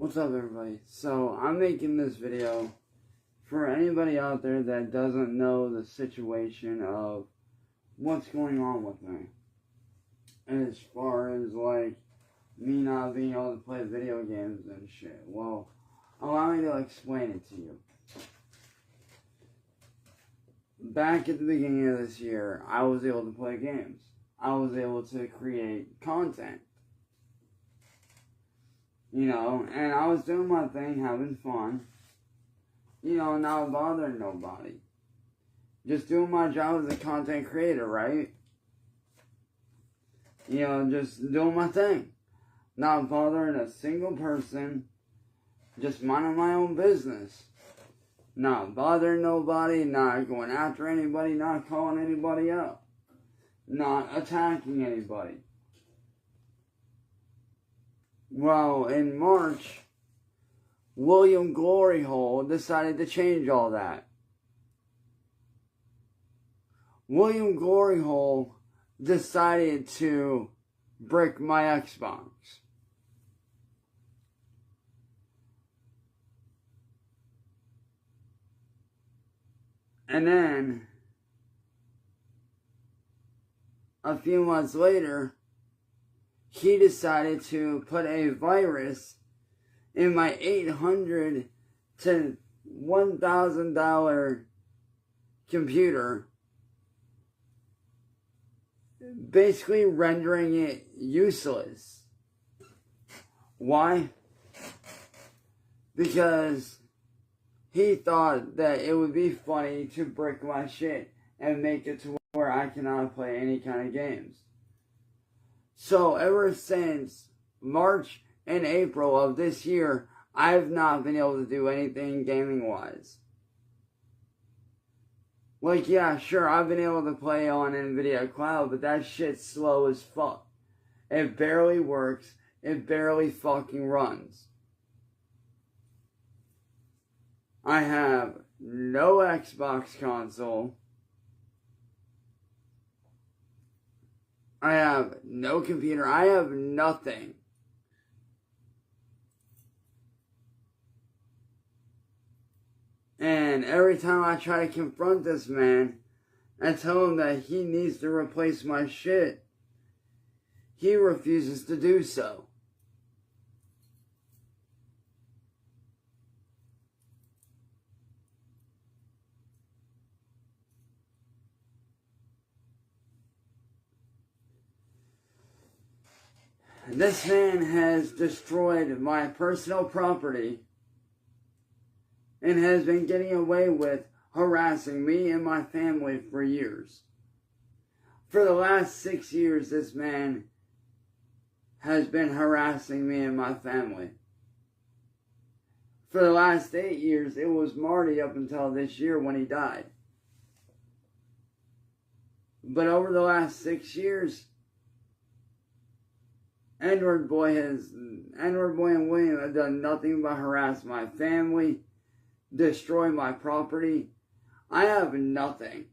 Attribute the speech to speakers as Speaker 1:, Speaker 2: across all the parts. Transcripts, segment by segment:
Speaker 1: What's up, everybody? So I'm making this video for anybody out there that doesn't know the situation of what's going on with me as far as like me not being able to play video games and shit. Well, allow me to explain it to you. Back at the beginning of this year, I was able to play games. I was able to create content. You know, and I was doing my thing, having fun. You know, not bothering nobody. Just doing my job as a content creator, right? You know, just doing my thing. Not bothering a single person. Just minding my own business. Not bothering nobody, not going after anybody, not calling anybody up. Not attacking anybody. Well, in March, William Glory Hole decided to change all that. William Glory Hole decided to brick my Xbox. And then, a few months later, he decided to put a virus in my $800 to $1,000 computer, basically rendering it useless. Why? Because he thought that it would be funny to brick my shit and make it to where I cannot play any kind of games. So ever since March and April of this year, I've not been able to do anything gaming-wise. Like, yeah, sure, I've been able to play on NVIDIA Cloud, but that shit's slow as fuck. It barely works. It barely fucking runs. I have no Xbox console. I have no computer. I have nothing. And every time I try to confront this man and tell him that he needs to replace my shit, he refuses to do so. This man has destroyed my personal property and has been getting away with harassing me and my family for years. For the last 6 years, this man has been harassing me and my family. For the last 8 years, it was Marty up until this year when he died. But over the last 6 years, Edward Boy and William have done nothing but harass my family, destroy my property. I have nothing.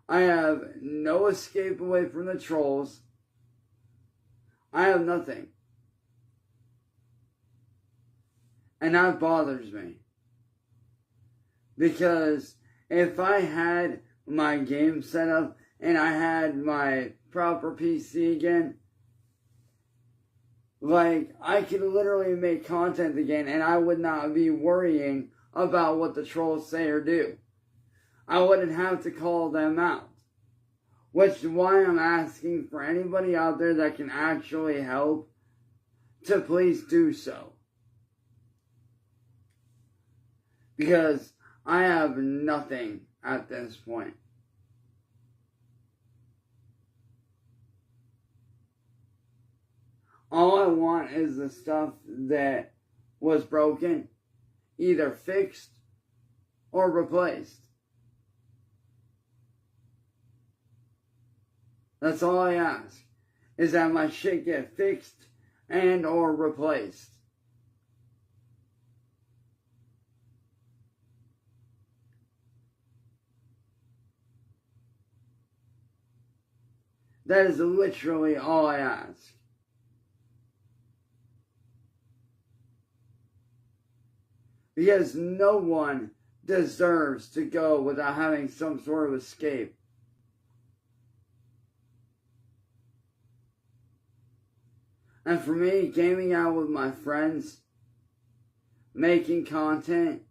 Speaker 1: I have no escape away from the trolls. I have nothing. And that bothers me. Because if I had my game set up and I had my proper PC again, like, I could literally make content again and I would not be worrying about what the trolls say or do. I wouldn't have to call them out. Which is why I'm asking for anybody out there that can actually help to please do so. Because I have nothing at this point. All I want is the stuff that was broken either fixed or replaced. That's all I ask, is that my shit get fixed and or replaced. That is literally all I ask. Because no one deserves to go without having some sort of escape. And for me, gaming out with my friends, making content,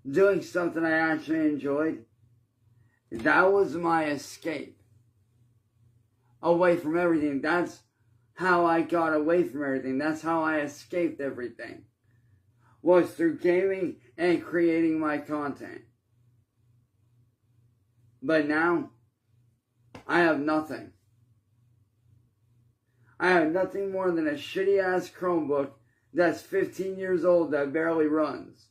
Speaker 1: doing stuff that I actually enjoyed, that was my escape. Away from everything. That's how I got away from everything. That's how I escaped everything. Was through gaming and creating my content. But now, I have nothing. I have nothing more than a shitty ass Chromebook that's 15 years old that barely runs.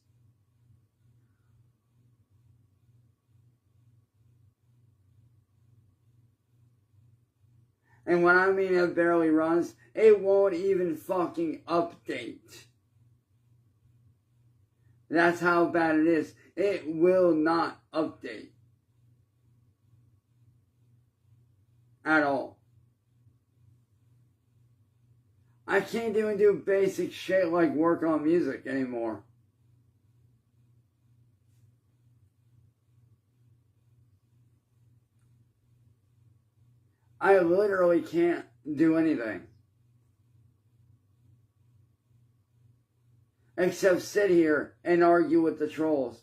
Speaker 1: And when I mean it barely runs, it won't even fucking update. That's how bad it is. It will not update. At all. I can't even do basic shit like work on music anymore. I literally can't do anything. Except sit here and argue with the trolls.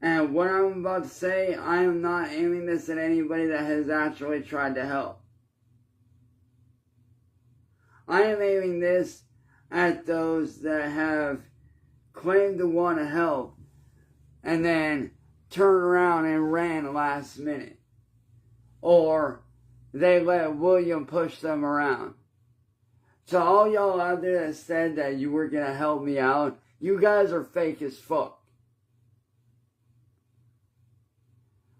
Speaker 1: And what I'm about to say, I am not aiming this at anybody that has actually tried to help. I am aiming this at those that have claimed to want to help and then turned around and ran last minute. Or they let William push them around. So all y'all out there that said that you were going to help me out, you guys are fake as fuck.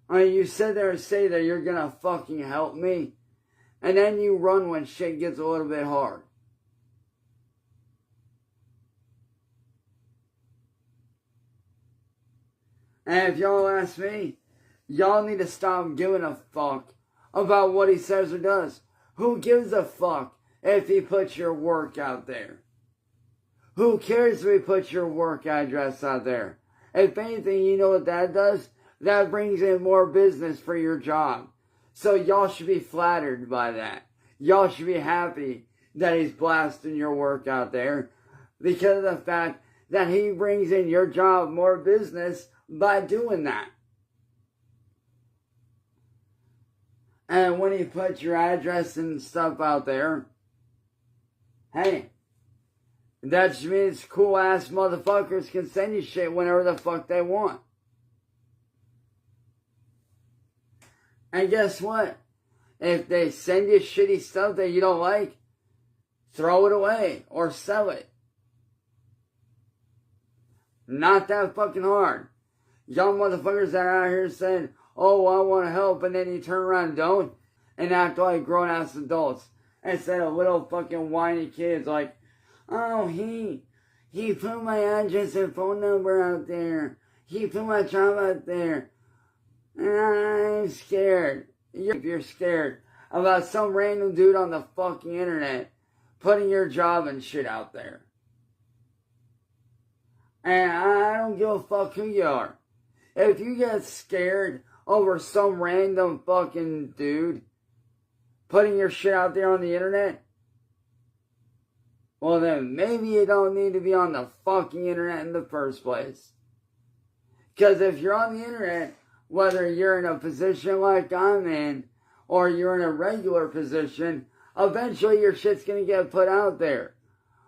Speaker 1: I mean, you sit there and say that you're going to fucking help me, and then you run when shit gets a little bit hard. And if y'all ask me, y'all need to stop giving a fuck about what he says or does. Who gives a fuck if he puts your work out there? Who cares if he puts your work address out there? If anything, you know what that does? That brings in more business for your job. So y'all should be flattered by that. Y'all should be happy that he's blasting your work out there because of the fact that he brings in your job more business by doing that. And when he puts your address and stuff out there, hey, that just means cool ass motherfuckers can send you shit whenever the fuck they want. And guess what? If they send you shitty stuff that you don't like, throw it away or sell it. Not that fucking hard. Y'all motherfuckers that are out here saying, oh, I want to help, and then you turn around and don't, and act like grown-ass adults. Instead of little fucking whiny kids like, oh, he put my address and phone number out there. He put my job out there. And I'm scared. If you're scared about some random dude on the fucking internet putting your job and shit out there. And I don't give a fuck who you are. If you get scared over some random fucking dude putting your shit out there on the internet, well then maybe you don't need to be on the fucking internet in the first place. Because if you're on the internet, whether you're in a position like I'm in, or you're in a regular position, eventually your shit's gonna get put out there.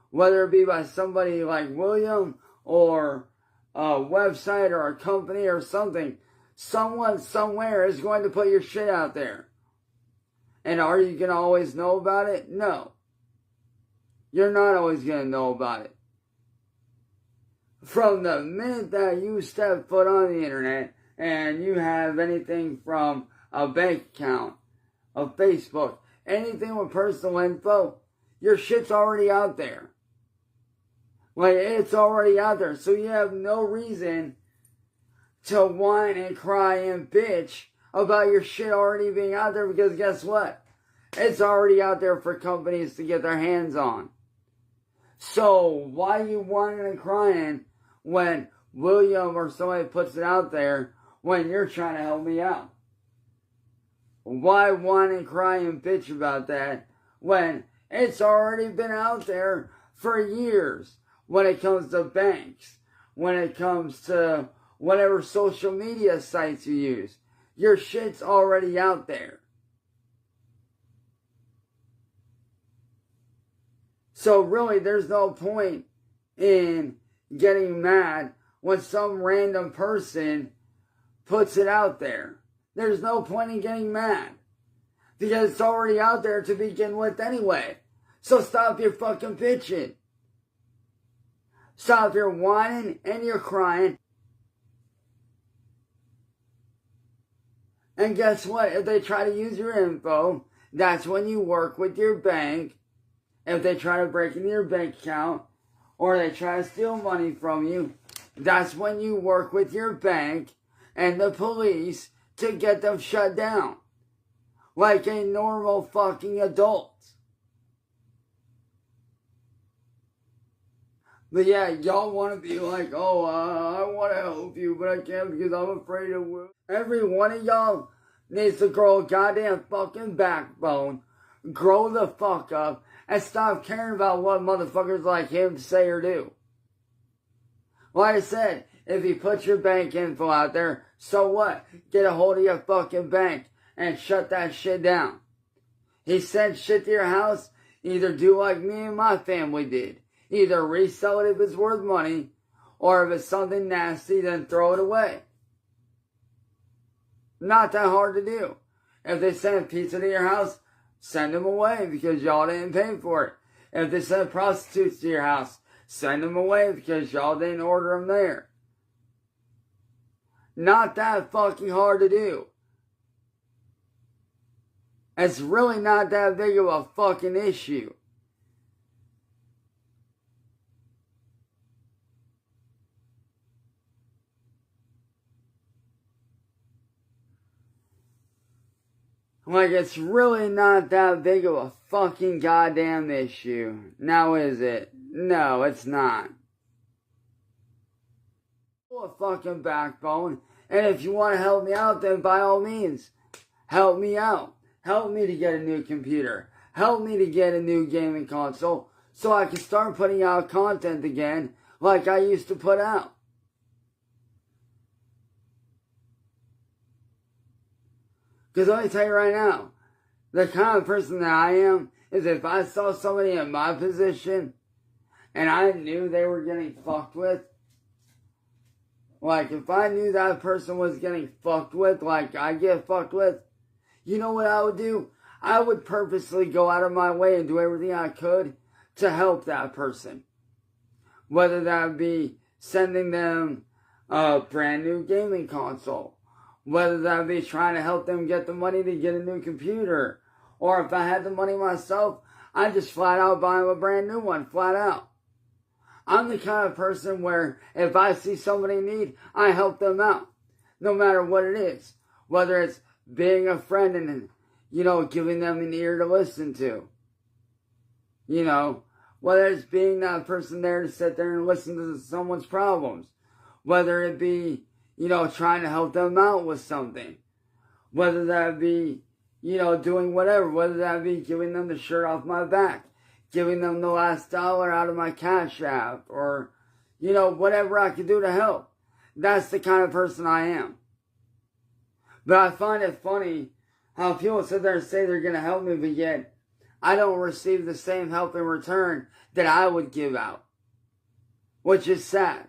Speaker 1: Whether it be by somebody like William, or a website, or a company, or something. Someone, somewhere is going to put your shit out there. And are you gonna always know about it? No. You're not always gonna know about it. From the minute that you step foot on the internet, and you have anything from a bank account, a Facebook, anything with personal info, your shit's already out there. Like, it's already out there. So you have no reason to whine and cry and bitch about your shit already being out there, because guess what? It's already out there for companies to get their hands on. So why you whining and crying when William or somebody puts it out there when you're trying to help me out? Why whine and cry and bitch about that when it's already been out there for years when it comes to banks, when it comes to whatever social media sites you use? Your shit's already out there. So really, there's no point in getting mad when some random person puts it out there. There's no point in getting mad because it's already out there to begin with anyway. So stop your fucking bitching. Stop your whining and your crying. And guess what? If they try to use your info, that's when you work with your bank. If they try to break into your bank account or they try to steal money from you, that's when you work with your bank and the police to get them shut down. Like a normal fucking adult. But yeah, y'all want to be like, oh, I want to help you, but I can't because I'm afraid it will. Every one of y'all needs to grow a goddamn fucking backbone. Grow the fuck up and stop caring about what motherfuckers like him say or do. Like I said, if you put your bank info out there, so what? Get a hold of your fucking bank and shut that shit down. He sent shit to your house, either do like me and my family did. Either resell it if it's worth money, or if it's something nasty, then throw it away. Not that hard to do. If they send pizza to your house, send them away because y'all didn't pay for it. If they send prostitutes to your house, send them away because y'all didn't order them there. Not that fucking hard to do. It's really not that big of a fucking issue. Like, it's really not that big of a fucking goddamn issue. Now is it? No, it's not. A fucking backbone. And if you want to help me out, then by all means, help me out. Help me to get a new computer. Help me to get a new gaming console so I can start putting out content again like I used to put out. Because let me tell you right now, the kind of person that I am is if I saw somebody in my position and I knew they were getting fucked with, like if I knew that person was getting fucked with like I get fucked with, you know what I would do? I would purposely go out of my way and do everything I could to help that person. Whether that be sending them a brand new gaming console. Whether that be trying to help them get the money to get a new computer. Or if I had the money myself, I'd just flat out buy them a brand new one, flat out. I'm the kind of person where if I see somebody in need, I help them out. No matter what it is. Whether it's being a friend and, giving them an ear to listen to. Whether it's being that person there to sit there and listen to someone's problems. Whether it be trying to help them out with something. Whether that be, doing whatever. Whether that be giving them the shirt off my back. Giving them the last dollar out of my Cash App. Or, whatever I can do to help. That's the kind of person I am. But I find it funny how people sit there and say they're going to help me, but yet I don't receive the same help in return that I would give out. Which is sad.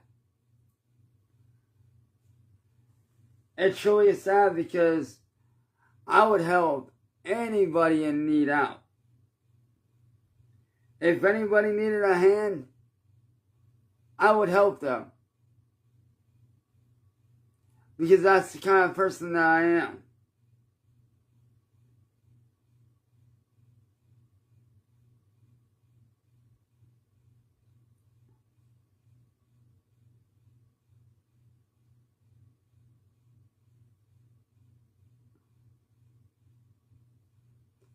Speaker 1: It truly is sad because I would help anybody in need out. If anybody needed a hand, I would help them. Because that's the kind of person that I am.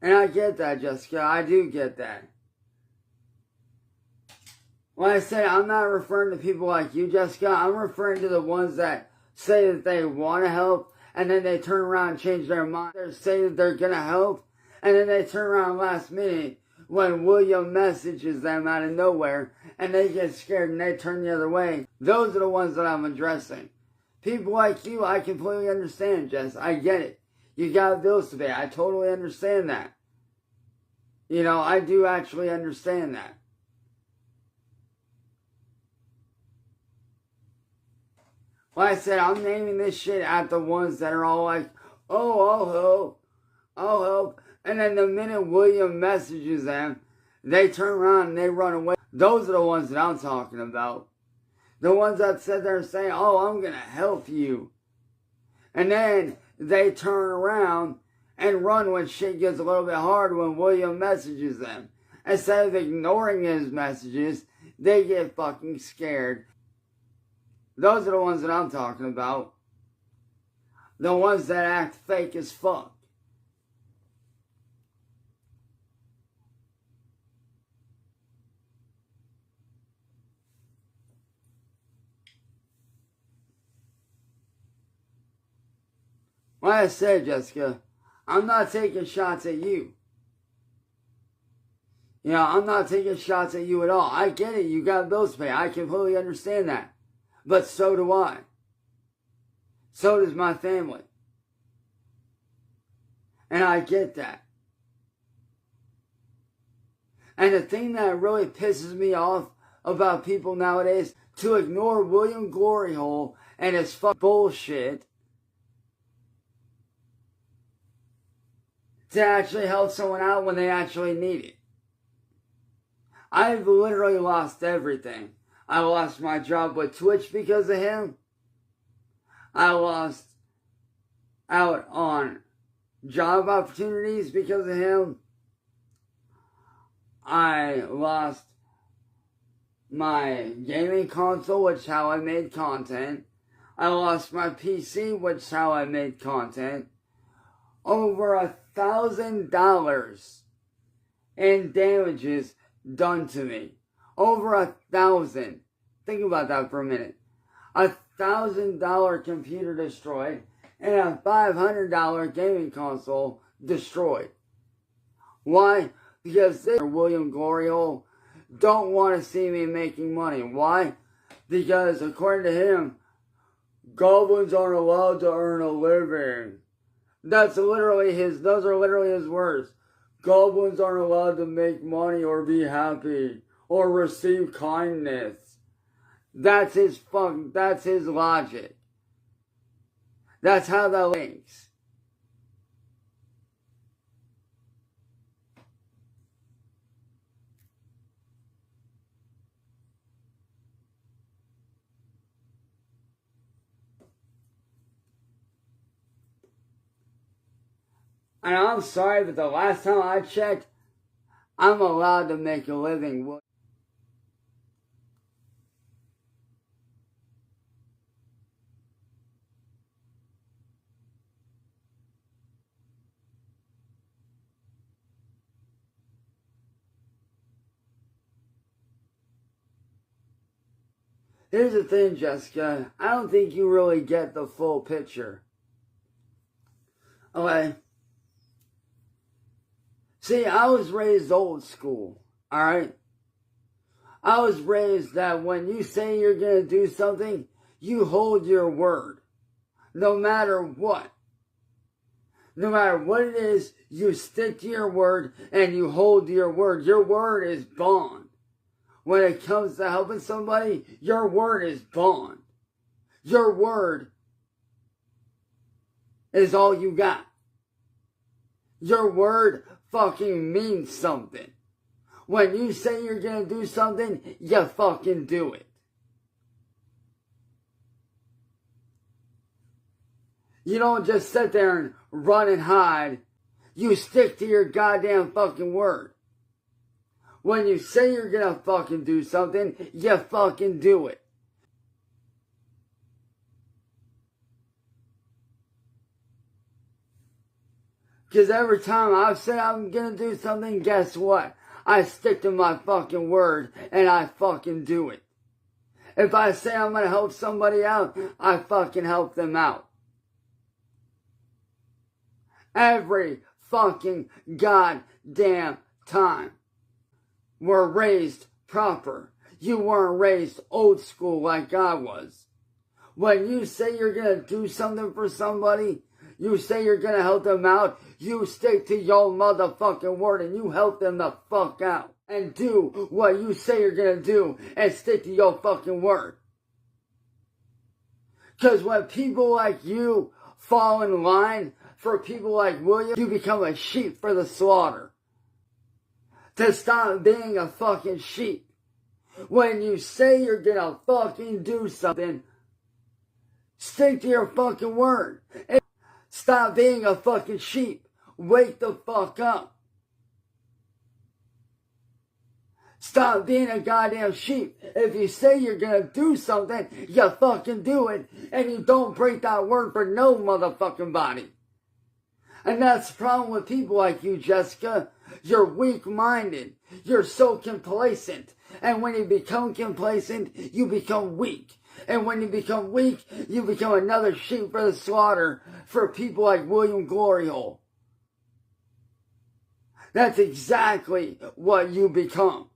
Speaker 1: And I get that, Jessica. I do get that. When I say I'm not referring to people like you, Jessica, I'm referring to the ones that say that they want to help, and then they turn around and change their mind. They say that they're going to help, and then they turn around last minute when William messages them out of nowhere, and they get scared and they turn the other way. Those are the ones that I'm addressing. People like you, I completely understand, Jess. I get it. You got bills to pay. I totally understand that. You know, I do actually understand that. Like I said, I'm naming this shit at the ones that are all like, oh, I'll help. And then the minute William messages them, they turn around and they run away. Those are the ones that I'm talking about. The ones that sit there saying, oh, I'm going to help you. And then they turn around and run when shit gets a little bit hard when William messages them. Instead of ignoring his messages, they get fucking scared. Those are the ones that I'm talking about. The ones that act fake as fuck. Like I said, Jessica, I'm not taking shots at you. You know, I'm not taking shots at you at all. I get it. You got bills to pay. I completely understand that. But so do I. So does my family. And I get that. And the thing that really pisses me off about people nowadays, to ignore William Gloryhole and his fuck bullshit, to actually help someone out when they actually need it. I've literally lost everything. I lost my job with Twitch because of him. I lost out on job opportunities because of him. I lost my gaming console, which is how I made content. I lost my PC, which is how I made content. Over $1,000 in damages done to me. Over 1,000. Think about that for a minute. $1,000 computer destroyed and a $500 gaming console destroyed. Why? Because this William Gloryhole don't want to see me making money. Why? Because according to him, goblins aren't allowed to earn a living. Those are literally his words. Goblins aren't allowed to make money or be happy or receive kindness. That's his logic. That's how that links. And I'm sorry, but the last time I checked, I'm allowed to make a living. Here's the thing, Jessica. I don't think you really get the full picture. Okay? See, I was raised old school, alright? I was raised that when you say you're going to do something, you hold your word. No matter what. No matter what it is, you stick to your word and you hold your word. Your word is bond. When it comes to helping somebody, your word is bond. Your word is all you got. Your word fucking means something. When you say you're gonna do something, you fucking do it. You don't just sit there and run and hide. You stick to your goddamn fucking word. When you say you're gonna fucking do something, you fucking do it. Because every time I've said I'm gonna do something, guess what? I stick to my fucking word and I fucking do it. If I say I'm gonna help somebody out, I fucking help them out. Every fucking goddamn time. We're raised proper. You weren't raised old school like I was. When you say you're gonna do something for somebody, you say you're gonna help them out, you stick to your motherfucking word and you help them the fuck out. And do what you say you're gonna do and stick to your fucking word. Cause when people like you fall in line for people like William, you become a sheep for the slaughter. To stop being a fucking sheep. When you say you're gonna fucking do something, stick to your fucking word. And stop being a fucking sheep. Wake the fuck up. Stop being a goddamn sheep. If you say you're gonna do something, you fucking do it. And you don't break that word for no motherfucking body. And that's the problem with people like you, Jessica. You're weak-minded. You're so complacent. And when you become complacent, you become weak. And when you become weak, you become another sheep for the slaughter for people like William Gloryhole. That's exactly what you become.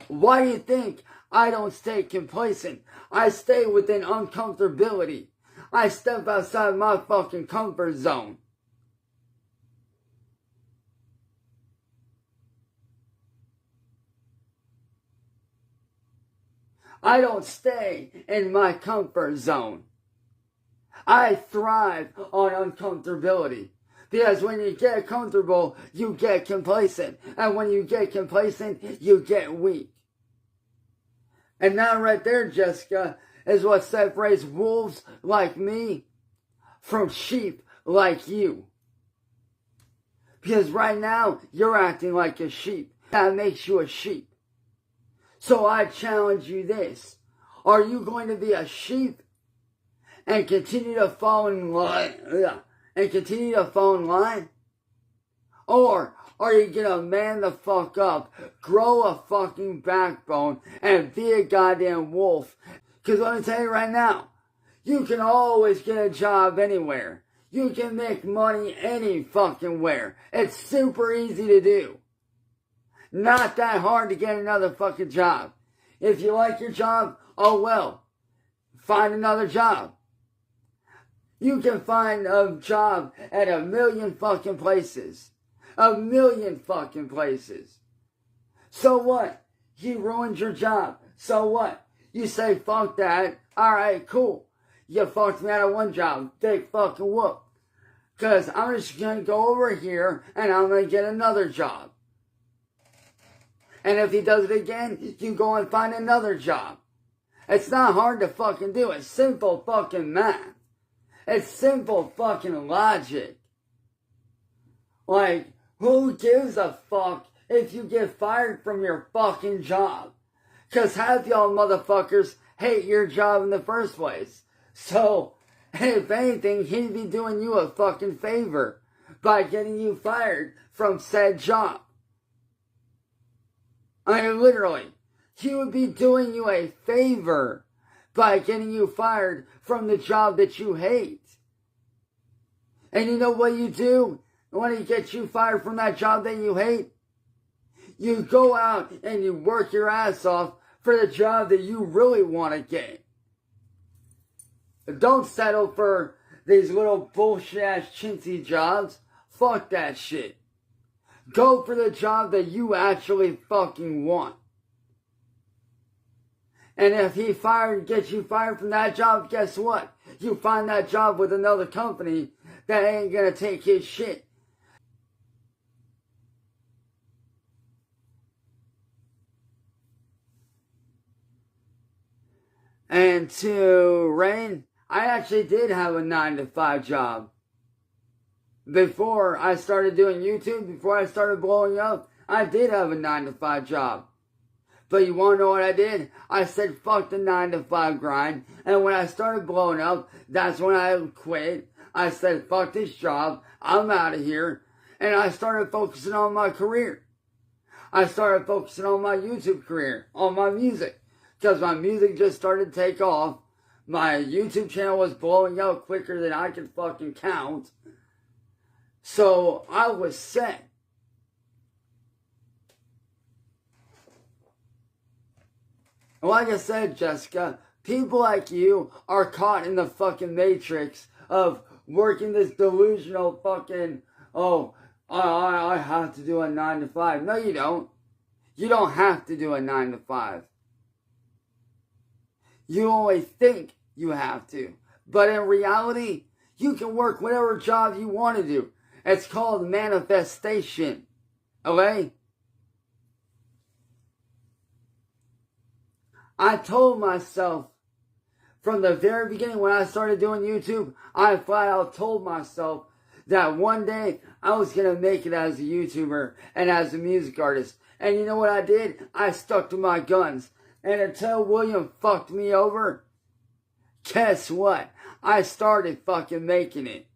Speaker 1: Why do you think I don't stay complacent? I stay within uncomfortability. I step outside my fucking comfort zone. I don't stay in my comfort zone. I thrive on uncomfortability. Because when you get comfortable, you get complacent. And when you get complacent, you get weak. And that right there, Jessica, is what separates wolves like me from sheep like you. Because right now, you're acting like a sheep. That makes you a sheep. So I challenge you this. Are you going to be a sheep and continue to fall in line? Or are you gonna man the fuck up, grow a fucking backbone, and be a goddamn wolf? Because let me tell you right now, you can always get a job anywhere. You can make money any fucking where. It's super easy to do. Not that hard to get another fucking job. If you like your job, oh well, find another job. You can find a job at a million fucking places. A million fucking places. So what? You ruined your job. So what? You say, fuck that. Alright, cool. You fucked me out of one job. Big fucking whoop. Because I'm just going to go over here and I'm going to get another job. And if he does it again, you go and find another job. It's not hard to fucking do. It's simple fucking math. It's simple fucking logic. Like, who gives a fuck if you get fired from your fucking job? Because half y'all motherfuckers hate your job in the first place. So, if anything, he'd be doing you a fucking favor by getting you fired from said job. I mean, literally, he would be doing you a favor by getting you fired from the job that you hate. And you know what you do when he gets you fired from that job that you hate? You go out and you work your ass off for the job that you really want to get. Don't settle for these little bullshit ass chintzy jobs. Fuck that shit. Go for the job that you actually fucking want. And if he gets you fired from that job, guess what? You find that job with another company that ain't gonna take his shit. And to Rain, I actually did have a 9-to-5 job. Before I started doing YouTube, before I started blowing up, I did have a 9-to-5 job. But you wanna know what I did? I said fuck the 9-to-5 grind. And when I started blowing up, that's when I quit. I said fuck this job. I'm out of here. And I started focusing on my career. I started focusing on my YouTube career, on my music. Because my music just started to take off. My YouTube channel was blowing out quicker than I could fucking count. So I was set. Like I said, Jessica, people like you are caught in the fucking matrix of working this delusional fucking, I have to do a 9 to 5. No, you don't. You don't have to do a 9 to 5. You only think you have to. But in reality, you can work whatever job you want to do. It's called manifestation. Okay? I told myself from the very beginning when I started doing YouTube, I flat out told myself that one day I was going to make it as a YouTuber and as a music artist. And you know what I did? I stuck to my guns. And until William fucked me over, guess what? I started fucking making it.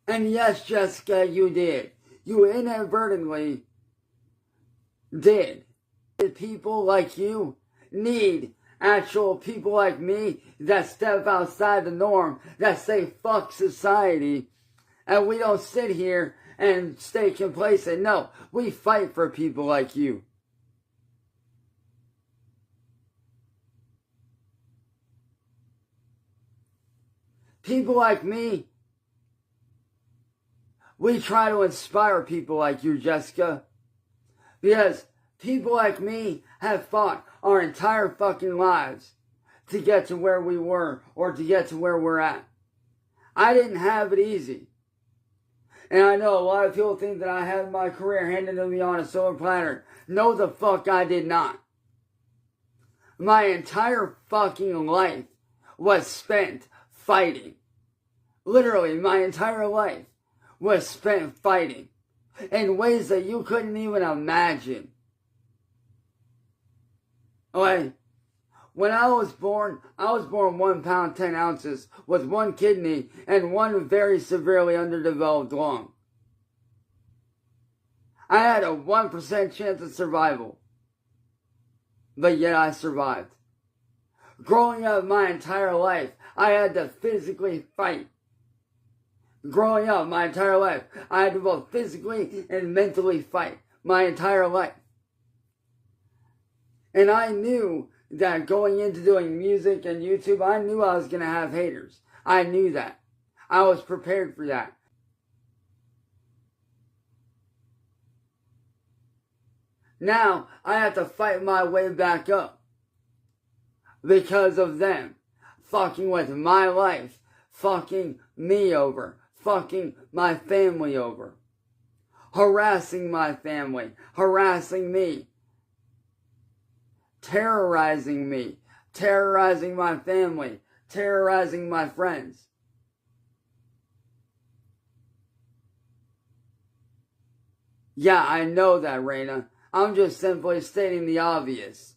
Speaker 1: And yes, Jessica, you did. You inadvertently did. People like you need actual people like me that step outside the norm, that say fuck society, and we don't sit here and stay complacent. No, we fight for people like you. People like me, we try to inspire people like you, Jessica. Because people like me have fought our entire fucking lives to get to where we were or to get to where we're at. I didn't have it easy. And I know a lot of people think that I had my career handed to me on a silver platter. No, the fuck I did not. My entire fucking life was spent fighting. Literally, my entire life was spent fighting in ways that you couldn't even imagine. Okay, when I was born 1 pound 10 ounces with 1 kidney and 1 very severely underdeveloped lung. I had a 1% chance of survival, but yet I survived. Growing up my entire life, I had to physically fight. Growing up my entire life, I had to both physically and mentally fight my entire life. And I knew that going into doing music and YouTube, I knew I was going to have haters. I knew that. I was prepared for that. Now, I have to fight my way back up because of them fucking with my life, fucking me over, fucking my family over, harassing my family, harassing me, terrorizing me, terrorizing my family, terrorizing my friends. Yeah, I know that, Raina. I'm just simply stating the obvious.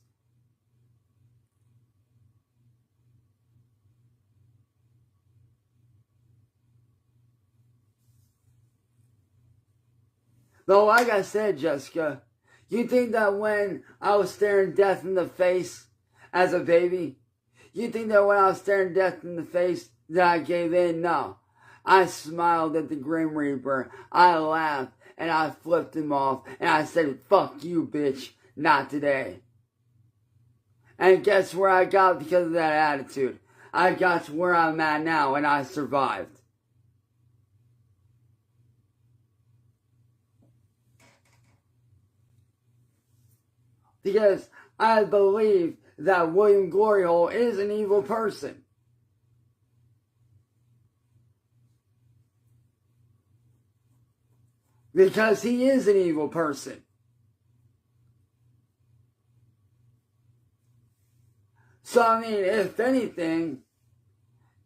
Speaker 1: Though, like I said, Jessica, you think that when I was staring death in the face as a baby, you think that when I was staring death in the face that I gave in? No. I smiled at the Grim Reaper. I laughed and I flipped him off and I said, fuck you, bitch. Not today. And guess where I got because of that attitude? I got to where I'm at now and I survived. Because I believe that William Gloryhole is an evil person. Because he is an evil person. So, I mean, if anything,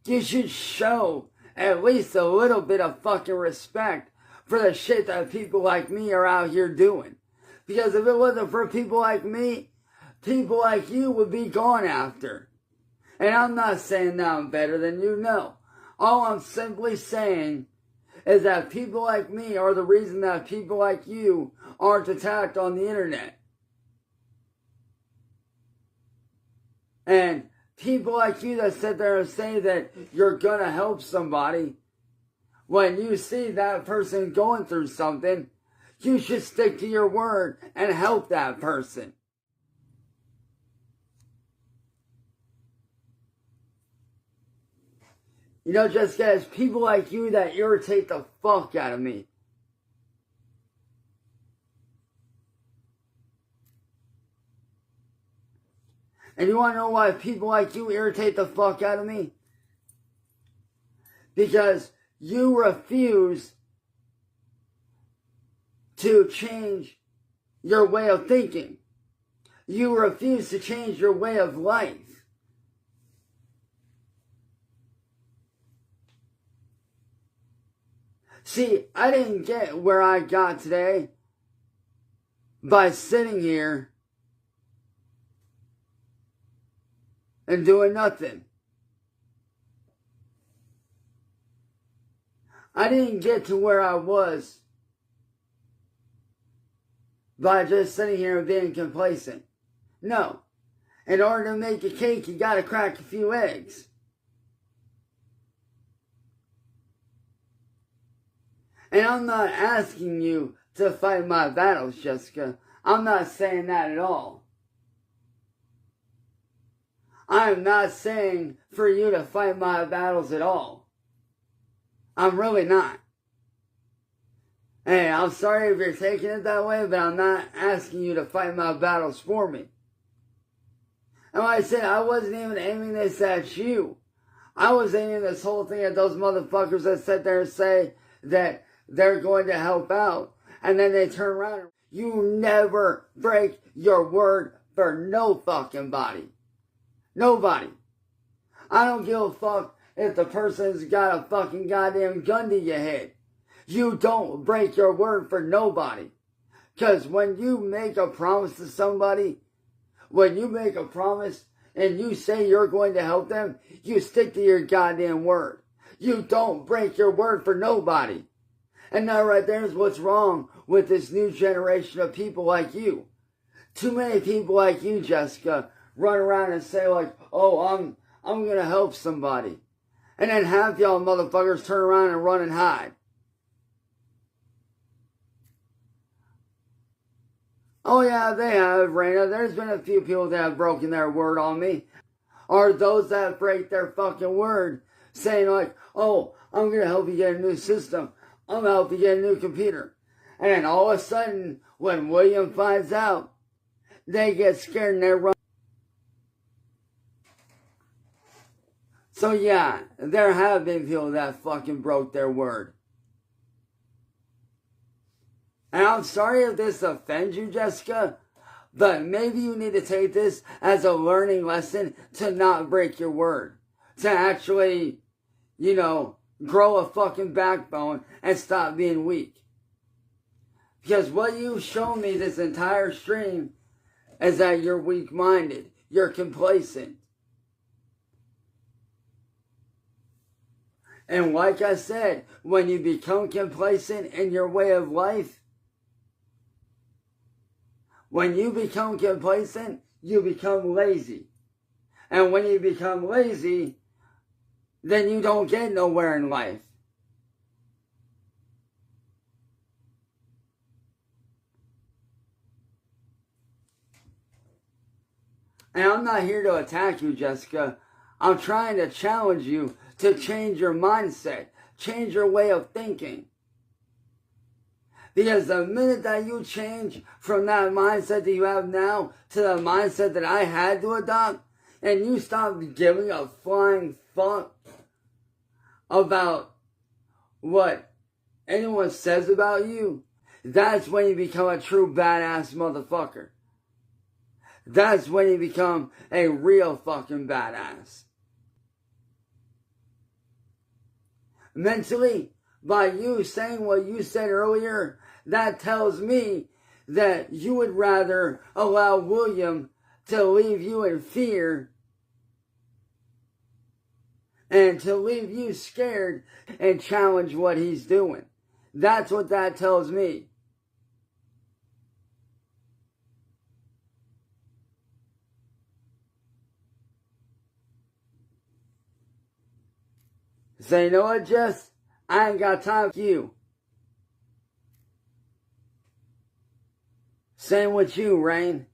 Speaker 1: you should show at least a little bit of fucking respect for the shit that people like me are out here doing. Because if it wasn't for people like me, people like you would be gone after. And I'm not saying that I'm better than you, no. All I'm simply saying is that people like me are the reason that people like you aren't attacked on the internet. And people like you that sit there and say that you're gonna help somebody, when you see that person going through something, you should stick to your word and help that person. You know, Jessica, it's people like you that irritate the fuck out of me. And you want to know why people like you irritate the fuck out of me? Because you refuse to change your way of thinking. You refuse to change your way of life. See, I didn't get where I got today by sitting here and doing nothing. I didn't get to where I was by just sitting here and being complacent. No. In order to make a cake, you gotta crack a few eggs. And I'm not asking you to fight my battles, Jessica. I'm not saying that at all. I am not saying for you to fight my battles at all. I'm really not. Hey, I'm sorry if you're taking it that way, but I'm not asking you to fight my battles for me. And like I said, I wasn't even aiming this at you. I was aiming this whole thing at those motherfuckers that sit there and say that they're going to help out, and then they turn around. You never break your word for no fucking body. Nobody. I don't give a fuck if the person's got a fucking goddamn gun to your head. You don't break your word for nobody. Because when you make a promise to somebody, when you make a promise and you say you're going to help them, you stick to your goddamn word. You don't break your word for nobody. And that right there is what's wrong with this new generation of people like you. Too many people like you, Jessica, run around and say like, oh, I'm going to help somebody. And then half y'all motherfuckers turn around and run and hide. Oh yeah, they have, Raina. There's been a few people that have broken their word on me. Or those that break their fucking word, saying like, oh, I'm going to help you get a new system. I'm going to help you get a new computer. And then all of a sudden, when William finds out, they get scared and they run. So yeah, there have been people that fucking broke their word. And I'm sorry if this offends you, Jessica, but maybe you need to take this as a learning lesson to not break your word. To actually, you know, grow a fucking backbone and stop being weak. Because what you've shown me this entire stream is that you're weak-minded. You're complacent. And like I said, when you become complacent in your way of life, when you become complacent, you become lazy. And when you become lazy, then you don't get nowhere in life. And I'm not here to attack you, Jessica. I'm trying to challenge you to change your mindset, change your way of thinking. Because the minute that you change from that mindset that you have now to the mindset that I had to adopt, and you stop giving a flying fuck about what anyone says about you, that's when you become a true badass motherfucker. That's when you become a real fucking badass. Mentally, by you saying what you said earlier, that tells me that you would rather allow William to leave you in fear and to leave you scared and challenge what he's doing. That's what that tells me. Say, you know what, Jess? I ain't got time for you. Same with you, Rain.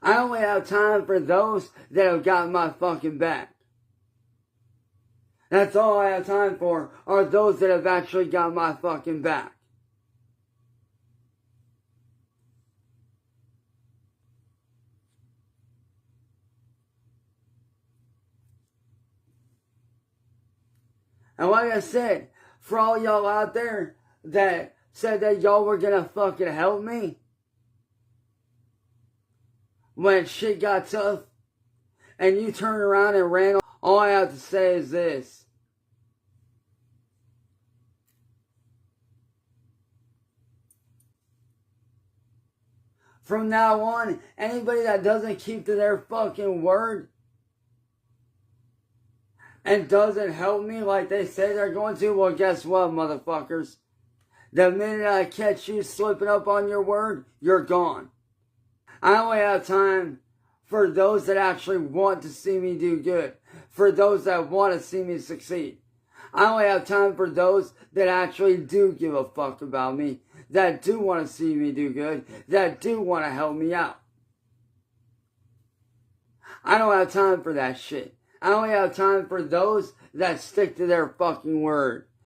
Speaker 1: I only have time for those that have got my fucking back. That's all I have time for, are those that have actually got my fucking back. And like I said, for all y'all out there that said that y'all were gonna fucking help me when shit got tough, and you turned around and ran, all I have to say is this. From now on, anybody that doesn't keep to their fucking word and doesn't help me like they say they're going to, well, guess what, motherfuckers? The minute I catch you slipping up on your word, you're gone. I only have time for those that actually want to see me do good, for those that want to see me succeed. I only have time for those that actually do give a fuck about me, that do want to see me do good, that do want to help me out. I don't have time for that shit. I only have time for those that stick to their fucking word.